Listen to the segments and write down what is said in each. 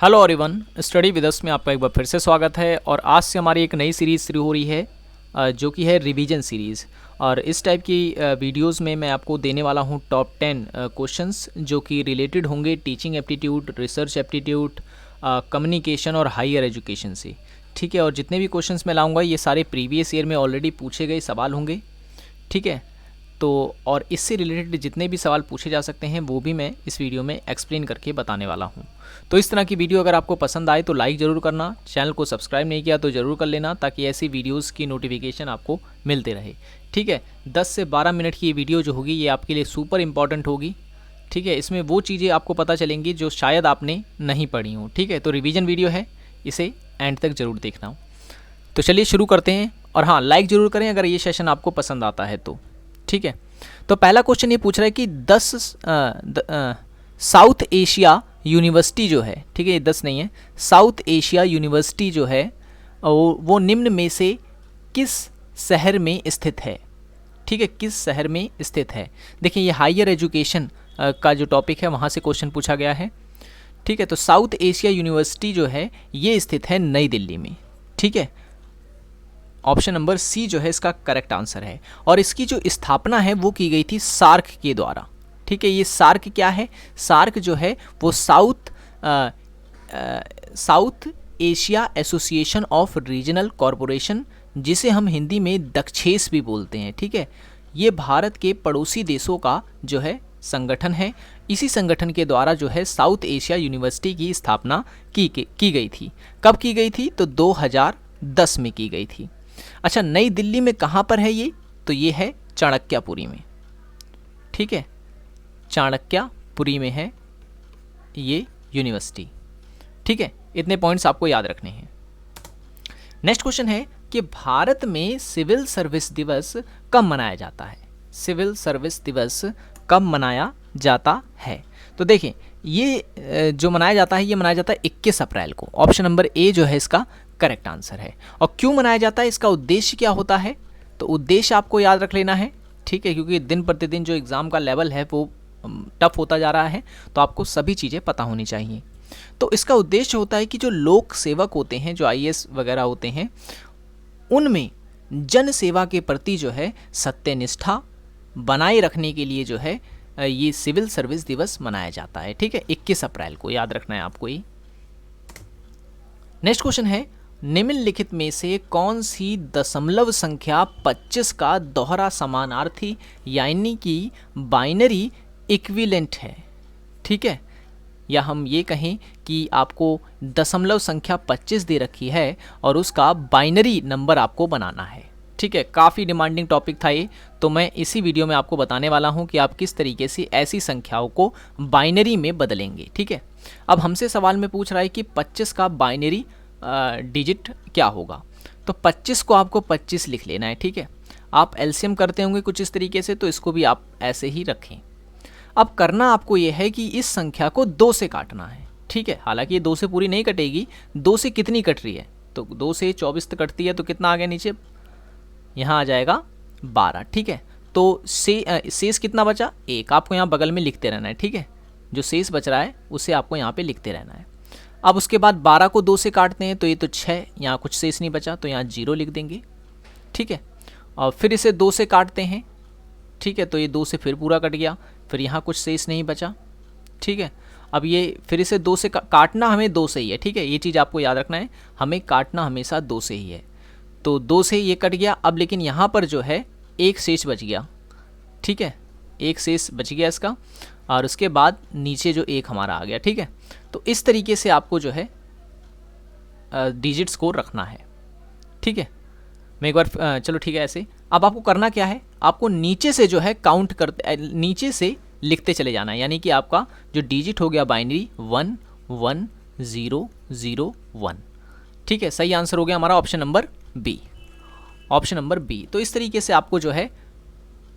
Hello everyone, study with us में आपका एक बार फिर से स्वागत है। और आज से हमारी एक नई सीरीज़ शुरू हो रही है जो कि है रिवीजन सीरीज़। और इस टाइप की वीडियोस में मैं आपको देने वाला हूँ टॉप 10 क्वेश्चंस जो कि रिलेटेड होंगे teaching aptitude, research aptitude, communication और हायर एजुकेशन से। ठीक है, और जितने भी क्वेश्चंस मैं लाऊंगा ये सारे प्रीवियस ईयर में ऑलरेडी पूछे गए सवाल होंगे। ठीक है, तो और इससे रिलेटेड जितने भी सवाल पूछे जा सकते हैं वो भी मैं इस वीडियो में एक्सप्लेन करके बताने वाला हूँ। तो इस तरह की वीडियो अगर आपको पसंद आए तो लाइक ज़रूर करना, चैनल को सब्सक्राइब नहीं किया तो ज़रूर कर लेना ताकि ऐसी वीडियोस की नोटिफिकेशन आपको मिलते रहे। ठीक है, 10 से 12 मिनट की ये वीडियो जो होगी ये आपके लिए सुपर इंपॉर्टेंट होगी। ठीक है, इसमें वो चीज़ें आपको पता चलेंगी जो शायद आपने नहीं पढ़ी हों। ठीक है, तो रिवीजन वीडियो है, इसे एंड तक ज़रूर देखना हो। तो चलिए शुरू करते हैं। और हाँ, लाइक ज़रूर करें अगर ये सेशन आपको पसंद आता है तो। ठीक है, तो पहला क्वेश्चन ये पूछ रहा है कि 10 साउथ एशिया यूनिवर्सिटी जो है, ठीक है ये 10 नहीं है, साउथ एशिया यूनिवर्सिटी जो है वो निम्न में से किस शहर में स्थित है। ठीक है, किस शहर में स्थित है। देखिए ये हायर एजुकेशन का जो टॉपिक है वहाँ से क्वेश्चन पूछा गया है। ठीक है, तो साउथ एशिया यूनिवर्सिटी जो है ये स्थित है नई दिल्ली में। ठीक है, ऑप्शन नंबर सी जो है इसका करेक्ट आंसर है। और इसकी जो स्थापना है वो की गई थी सार्क के द्वारा। ठीक है, ये सार्क क्या है? सार्क जो है वो south Asia association of regional corporation, जिसे हम हिंदी में दक्षेस भी बोलते हैं। ठीक है, ये भारत के पड़ोसी देशों का जो है संगठन है। इसी संगठन के द्वारा जो है साउथ एशिया यूनिवर्सिटी की स्थापना की गई थी। कब की गई थी? तो 2010 में की गई थी। अच्छा, नई दिल्ली में कहाँ पर है ये? तो ये है चाणक्यपुरी में। ठीक है, चाणक्यपुरी में है ये यूनिवर्सिटी। ठीक है, इतने पॉइंट्स आपको याद रखने हैं। नेक्स्ट क्वेश्चन है कि भारत में सिविल सर्विस दिवस कब मनाया जाता है। सिविल सर्विस दिवस कब मनाया जाता है? तो देखिए ये जो मनाया जाता है ये मनाया जाता है 21 अप्रैल को। ऑप्शन नंबर ए जो है इसका करेक्ट आंसर है। और क्यों मनाया जाता है, इसका उद्देश्य क्या होता है? तो उद्देश्य आपको याद रख लेना है। ठीक है, क्योंकि दिन प्रतिदिन जो एग्ज़ाम का लेवल है वो टफ होता जा रहा है, तो आपको सभी चीज़ें पता होनी चाहिए। तो इसका उद्देश्य होता है कि जो लोक सेवक होते हैं, जो आईएएस वगैरह होते हैं, उनमें जन सेवा के प्रति जो है सत्यनिष्ठा बनाए रखने के लिए जो है ये सिविल सर्विस दिवस मनाया जाता है। ठीक है, 21 अप्रैल को याद रखना है आपको ये। नेक्स्ट क्वेश्चन है, निम्नलिखित में से कौन सी दशमलव संख्या 25 का दोहरा समानार्थी यानी कि बाइनरी इक्विवेलेंट है। ठीक है, या हम ये कहें कि आपको दशमलव संख्या 25 दे रखी है और उसका बाइनरी नंबर आपको बनाना है। ठीक है, काफ़ी डिमांडिंग टॉपिक था ये, तो मैं इसी वीडियो में आपको बताने वाला हूँ कि आप किस तरीके से ऐसी संख्याओं को बाइनरी में बदलेंगे। ठीक है, अब हमसे सवाल में पूछ रहा है कि 25 का बाइनरी डिजिट क्या होगा। तो 25 को आपको 25 लिख लेना है। ठीक है, आप एलसीएम करते होंगे कुछ इस तरीके से, तो इसको भी आप ऐसे ही रखें। अब करना आपको ये है कि इस संख्या को 2 से काटना है। ठीक है, हालांकि ये 2 से पूरी नहीं कटेगी। 2 से कितनी कट रही है? तो 2 से 24 तक कटती है, तो कितना आ गया नीचे? यहाँ आ जाएगा 12। ठीक है, तो शेष कितना बचा? 1। आपको यहाँ बगल में लिखते रहना है। ठीक है, जो शेष बच रहा है उसे आपको यहाँ पे लिखते रहना है। अब उसके बाद 12 को 2 से काटते हैं तो ये तो 6, यहाँ कुछ शेष नहीं बचा तो यहाँ 0 लिख देंगे। ठीक है, और फिर इसे 2 से काटते हैं। ठीक है, तो ये 2 से फिर पूरा कट गया, फिर यहाँ कुछ शेष नहीं बचा। ठीक है, अब ये फिर इसे 2 से काटना हमें 2 से ही है। ठीक है, ये चीज़ आपको याद रखना है, हमें काटना हमेशा 2 से ही है। तो 2 से ये कट गया। अब लेकिन यहाँ पर जो है एक शेष बच गया। ठीक है, एक शेष बच गया इसका, और उसके बाद नीचे जो 1 हमारा आ गया। ठीक है, तो इस तरीके से आपको जो है डिजिट्स को रखना है। ठीक है, मैं एक बार चलो ठीक है ऐसे। अब आपको करना क्या है, आपको नीचे से जो है काउंट करते, नीचे से लिखते चले जाना है। यानी कि आपका जो डिजिट हो गया बाइनरी 1 1 0 0 1। ठीक है, सही आंसर हो गया हमारा option number B. Option number B. तो इस तरीके से आपको जो है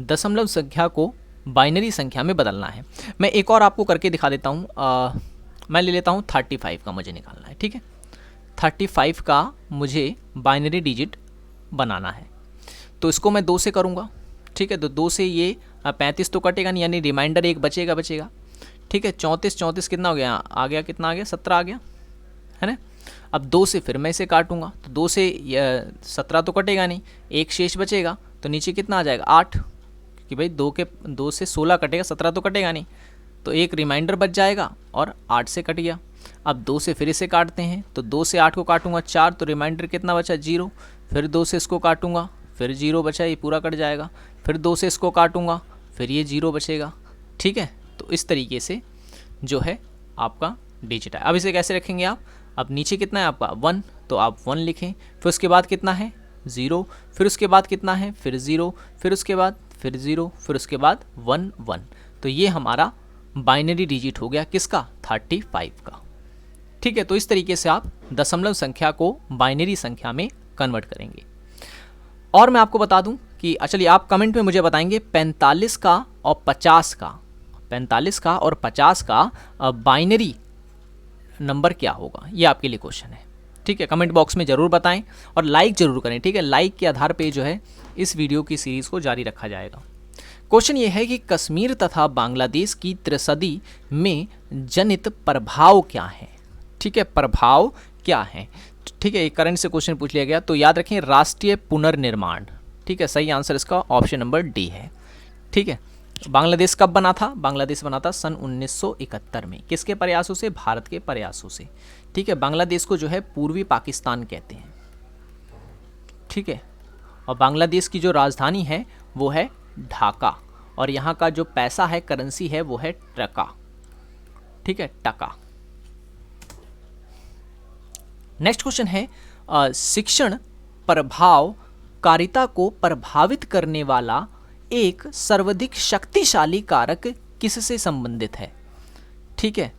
दशमलव संख्या को बाइनरी संख्या में बदलना है। मैं एक और आपको करके दिखा देता हूँ। मैं ले लेता हूँ 35 का मुझे निकालना है। ठीक है, 35 का मुझे बाइनरी डिजिट बनाना है, तो इसको मैं 2 से करूँगा। ठीक है, तो 2 से ये 35 तो कटेगा नहीं, यानी रिमाइंडर 1 बचेगा। ठीक है, 34 कितना हो गया? आ गया, कितना आ गया? 17 आ गया। है ना। अब 2 से फिर मैं इसे काटूंगा, तो 2 से 17 तो कटेगा नहीं, एक शेष बचेगा, तो नीचे कितना आ जाएगा 8, क्योंकि भाई 2 से 16 कटेगा, 17 तो कटेगा नहीं, तो एक रिमाइंडर बच जाएगा और 8 से कट गया। अब 2 से फिर इसे काटते हैं, तो 2 से 8 को काटूंगा 4, तो रिमाइंडर कितना बचा 0, फिर 2 से इसको काटूंगा, फिर 0 बचा, ये पूरा कट जाएगा, फिर 2 से इसको काटूंगा, फिर ये 0 बचेगा। ठीक है, तो इस तरीके से जो है आपका डिजिट है। अब इसे कैसे रखेंगे आप, अब नीचे कितना है आपका 1, तो आप 1 लिखें, फिर उसके बाद कितना है 0, फिर उसके बाद कितना है फिर 0, फिर उसके बाद फिर 0, फिर उसके बाद 1 1। तो ये हमारा बाइनरी डिजिट हो गया किसका 35 का। ठीक है, तो इस तरीके से आप दशमलव संख्या को बाइनरी संख्या में कन्वर्ट करेंगे। और मैं आपको बता दूं कि चलिए आप कमेंट में मुझे बताएंगे 45 का और 50 का, 45 का और 50 का बाइनरी नंबर क्या होगा, ये आपके लिए क्वेश्चन है। ठीक है, कमेंट बॉक्स में ज़रूर बताएं और लाइक ज़रूर करें। ठीक है, लाइक के आधार पे जो है इस वीडियो की सीरीज़ को जारी रखा जाएगा। क्वेश्चन ये है कि कश्मीर तथा बांग्लादेश की त्रिसदी में जनित प्रभाव क्या है। ठीक है, प्रभाव क्या है। ठीक है, एक करंट से क्वेश्चन पूछ लिया गया, तो याद रखें राष्ट्रीय पुनर्निर्माण। ठीक है, सही आंसर इसका ऑप्शन नंबर डी है। ठीक है, बांग्लादेश कब बना था, बांग्लादेश बना था सन 1971 में। किसके प्रयासों से, भारत के प्रयासों से। ठीक है, बांग्लादेश को जो है पूर्वी पाकिस्तान कहते हैं। ठीक है, और बांग्लादेश की जो राजधानी है वो है ढाका, और यहाँ का जो पैसा है, करेंसी है, वो है टका। ठीक है, टका। नेक्स्ट क्वेश्चन है शिक्षण प्रभावकारिता को प्रभावित करने वाला एक सर्वाधिक शक्तिशाली कारक किससे संबंधित है। ठीक है,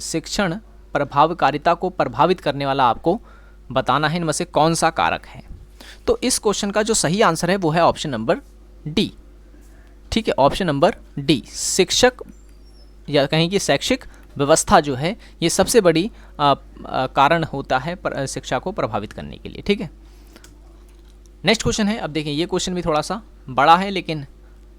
शिक्षण प्रभावकारिता को प्रभावित करने वाला आपको बताना है इनमें से कौन सा कारक है। तो इस क्वेश्चन का जो सही आंसर है वो है ऑप्शन नंबर डी। ठीक है, ऑप्शन नंबर डी, शिक्षक या कहें कि शैक्षिक व्यवस्था जो है ये सबसे बड़ी कारण होता है शिक्षा को प्रभावित करने के लिए। ठीक है, नेक्स्ट क्वेश्चन है, अब देखें ये क्वेश्चन भी थोड़ा सा बड़ा है लेकिन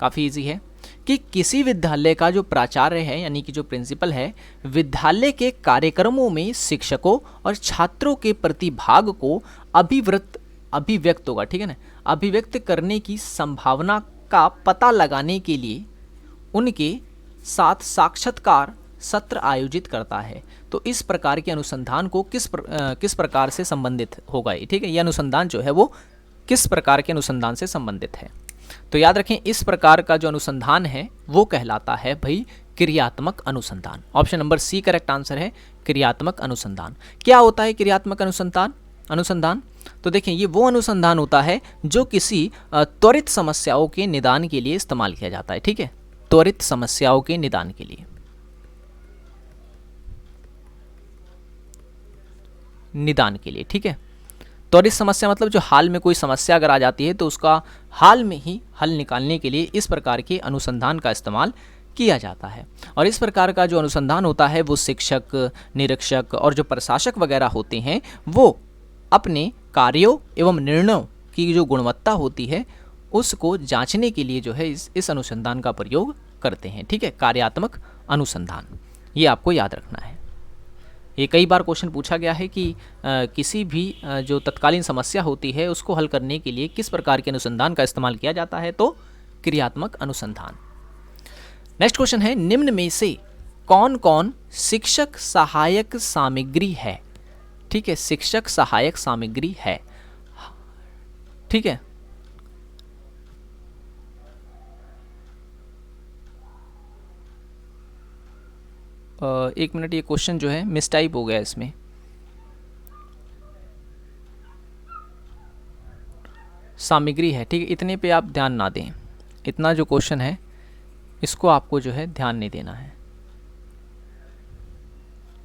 काफ़ी इजी है, कि किसी विद्यालय का जो प्राचार्य है यानी कि जो प्रिंसिपल है, विद्यालय के कार्यक्रमों में शिक्षकों और छात्रों के प्रतिभाग को अभिव्यक्त होगा, ठीक है ना, अभिव्यक्त करने की संभावना का पता लगाने के लिए उनके साथ साक्षात्कार सत्र आयोजित करता है। तो इस प्रकार के अनुसंधान को किस प्रकार से संबंधित होगा ये। ठीक है, ये अनुसंधान जो है वो किस प्रकार के अनुसंधान से संबंधित है। तो याद रखें इस प्रकार का जो अनुसंधान है वो कहलाता है भाई क्रियात्मक अनुसंधान। Option number C correct answer है, क्रियात्मक अनुसंधान। क्या होता है क्रियात्मक अनुसंधान? तो देखें ये वो अनुसंधान होता है जो किसी त्वरित समस्याओं के निदान के लिए इस्तेमाल किया जाता है। ठीक है, त्वरित समस्याओं के निदान के लिए, ठीक है। त्वरित समस्या मतलब जो हाल में कोई समस्या अगर आ जाती है तो उसका हाल में ही हल निकालने के लिए इस प्रकार के अनुसंधान का इस्तेमाल किया जाता है। और इस प्रकार का जो अनुसंधान होता है वो शिक्षक, निरीक्षक और जो प्रशासक वगैरह होते हैं वो अपने कार्यों एवं निर्णयों की जो गुणवत्ता होती है उसको जांचने के लिए जो है इस अनुसंधान का प्रयोग करते हैं। ठीक है, कार्यात्मक अनुसंधान, ये आपको याद रखना है। ये कई बार क्वेश्चन पूछा गया है कि किसी भी जो तत्कालीन समस्या होती है उसको हल करने के लिए किस प्रकार के अनुसंधान का इस्तेमाल किया जाता है, तो क्रियात्मक अनुसंधान। नेक्स्ट क्वेश्चन है, निम्न में से कौन कौन शिक्षक सहायक सामग्री है। ठीक है, शिक्षक सहायक सामग्री है। ठीक है, एक मिनट, ये क्वेश्चन जो है मिसटाइप हो गया इसमें। सामग्री है, ठीक है, इतने पे आप ध्यान ना दें, इतना जो क्वेश्चन है इसको आपको जो है ध्यान नहीं देना है।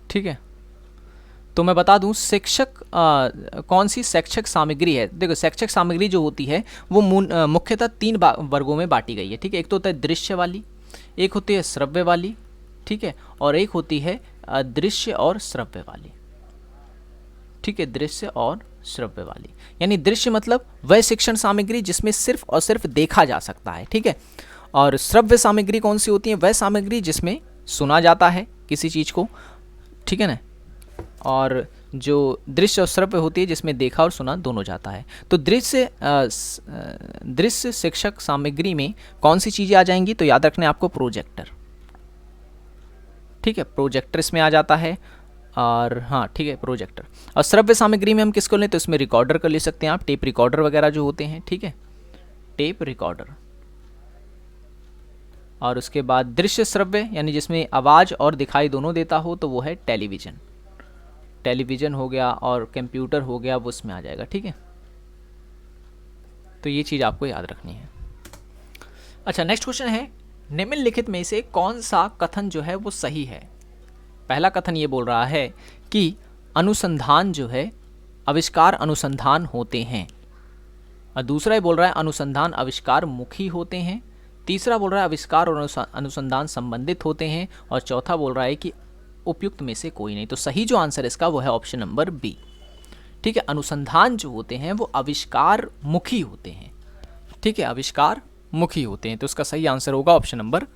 ठीक है, तो मैं बता दूं शिक्षक कौन सी शैक्षिक सामग्री है। देखो शैक्षिक सामग्री जो होती है वो मुख्यतः 3 वर्गों में बांटी गई है। ठीक है, एक तो होता है दृश्य वाली, एक होती है श्रव्य वाली, ठीक है, और एक होती है दृश्य और श्रव्य वाली। ठीक है, दृश्य और श्रव्य वाली, यानी दृश्य मतलब वह शिक्षण सामग्री जिसमें सिर्फ और सिर्फ देखा जा सकता है। ठीक है, और श्रव्य सामग्री कौन सी होती है, वह सामग्री जिसमें सुना जाता है किसी चीज़ को। ठीक है ना, और जो दृश्य और श्रव्य होती है जिसमें देखा और सुना दोनों जाता है। तो दृश्य शिक्षक सामग्री में कौन सी चीज़ें आ जाएंगी, तो याद रखना है आपको प्रोजेक्टर, ठीक है, प्रोजेक्टर इसमें आ जाता है। और हाँ ठीक है, प्रोजेक्टर। और श्रव्य सामग्री में हम किसको लें, तो इसमें रिकॉर्डर का ले सकते हैं आप, टेप रिकॉर्डर वगैरह जो होते हैं, ठीक है, टेप रिकॉर्डर। और उसके बाद दृश्य श्रव्य यानी जिसमें आवाज़ और दिखाई दोनों देता हो, तो वो है टेलीविज़न। टेलीविज़न हो गया और कंप्यूटर हो गया, वो उसमें आ जाएगा, ठीक है। तो ये चीज़ आपको याद रखनी है। अच्छा, नेक्स्ट क्वेश्चन है, निम्नलिखित में से कौन सा कथन जो है वो सही है। पहला कथन ये बोल रहा है कि अनुसंधान जो है, आविष्कार अनुसंधान होते हैं। और दूसरा ये बोल रहा है अनुसंधान आविष्कार मुखी होते हैं। तीसरा बोल रहा है आविष्कार और अनुसंधान संबंधित होते हैं। और चौथा बोल रहा है कि उपयुक्त में से कोई नहीं। तो सही जो आंसर इसका वो है ऑप्शन नंबर बी, ठीक है। अनुसंधान जो होते हैं वो आविष्कार मुखी होते हैं, ठीक है, आविष्कार मुखी होते हैं। तो इसका सही आंसर होगा ऑप्शन नंबर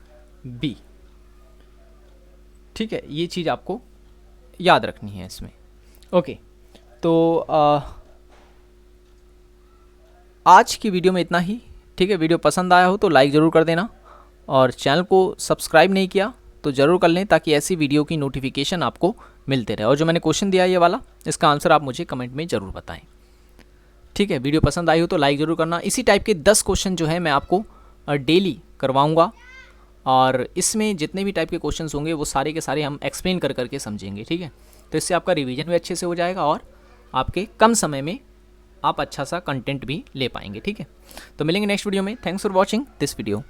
बी, ठीक है। ये चीज़ आपको याद रखनी है इसमें। ओके, तो आज की वीडियो में इतना ही, ठीक है। वीडियो पसंद आया हो तो लाइक ज़रूर कर देना, और चैनल को सब्सक्राइब नहीं किया तो ज़रूर कर लें, ताकि ऐसी वीडियो की नोटिफिकेशन आपको मिलते रहे। और जो मैंने क्वेश्चन दिया ये वाला, इसका आंसर आप मुझे कमेंट में ज़रूर बताएं, ठीक है। वीडियो पसंद आई हो तो लाइक ज़रूर करना। इसी टाइप के 10 क्वेश्चन जो है मैं आपको डेली करवाऊँगा, और इसमें जितने भी टाइप के क्वेश्चंस होंगे वो सारे के सारे हम एक्सप्लेन कर करके समझेंगे, ठीक है। तो इससे आपका रिवीजन भी अच्छे से हो जाएगा, और आपके कम समय में आप अच्छा सा कंटेंट भी ले पाएंगे, ठीक है। तो मिलेंगे नेक्स्ट वीडियो में। Thanks for watching this video.